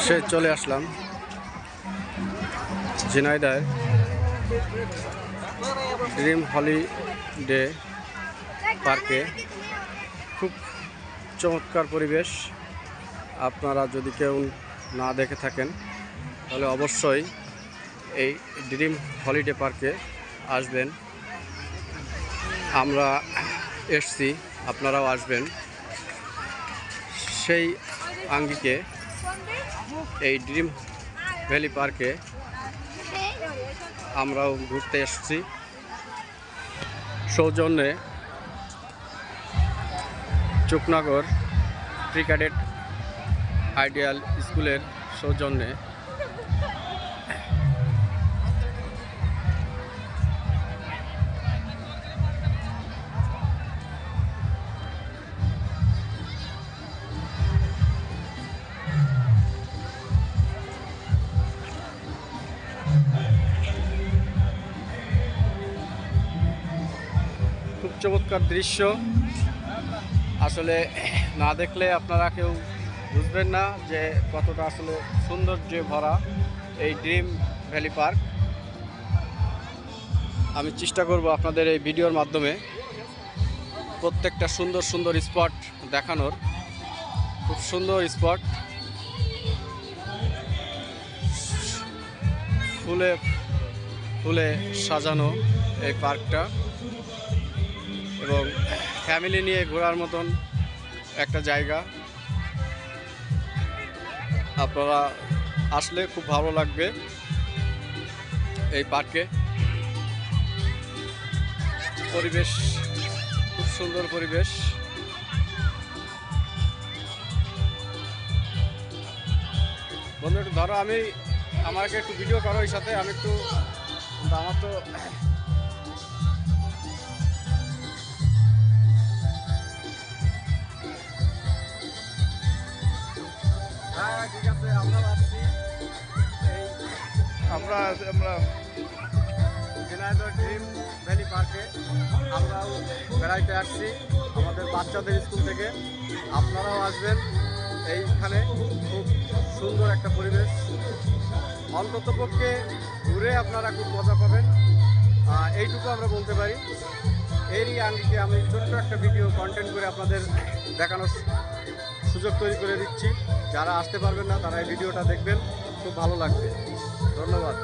সে চলে আসলাম ঝিনাইদহের dream holiday পার্কে। খুব চমৎকার পরিবেশ। আপনারা যদি কেউ না দেখে থাকেন তাহলে অবশ্যই এই ড্রিম হলিডে পার্কে আসবেন। আমরা এসছি, আপনারাও আসবেন। সেই আঙ্গিকে এই ড্রিম ভ্যালি পার্কে আমরাও ঘুরতে এসেছি সৌজন্যে চুকনগর প্রি ক্যাডেট আইডিয়াল স্কুলের সৌজন্যে। খুব চমৎকার দৃশ্য। আসলে না দেখলে আপনারা কেউ বুঝবেন না যে কতটা আসলে সৌন্দর্যে ভরা এই ড্রিম ভ্যালি পার্ক। আমি চেষ্টা করব আপনাদের এই ভিডিওর মাধ্যমে প্রত্যেকটা সুন্দর সুন্দর স্পট দেখানোর। খুব সুন্দর স্পট, ফুলে ফুলে সাজানো এই পার্কটা এবং ফ্যামিলি নিয়ে ঘোরার মতন একটা জায়গা। আপনারা আসলে খুব ভালো লাগবে এই পার্কে। পরিবেশ খুব সুন্দর পরিবেশ। বন্ধু একটু ধরো, আমাকে একটু ভিডিও করো এই সাথে। আমি একটু আমার তো ঠিক আছে। আমরা আসছি আমরা ঝিনাইদহ ড্রিম ভ্যালি পার্কে আমরাও বেড়াইতে আসছি আমাদের বাচ্চাদের স্কুল থেকে। আপনারাও আসবেন। এইখানে খুব সুন্দর একটা পরিবেশ। অন্ততপক্ষে ঘুরে আপনারা খুব মজা পাবেন, এইটুকু আমরা বলতে পারি। এরই আঙ্গিকে আমি ছোট্ট একটা ভিডিও কন্টেন্ট করে আপনাদের দেখানোর সুযোগ তৈরি করে দিচ্ছি। যারা আসতে পারবেন না তারা এই ভিডিওটা দেখবেন, খুব ভালো লাগবে। ধন্যবাদ।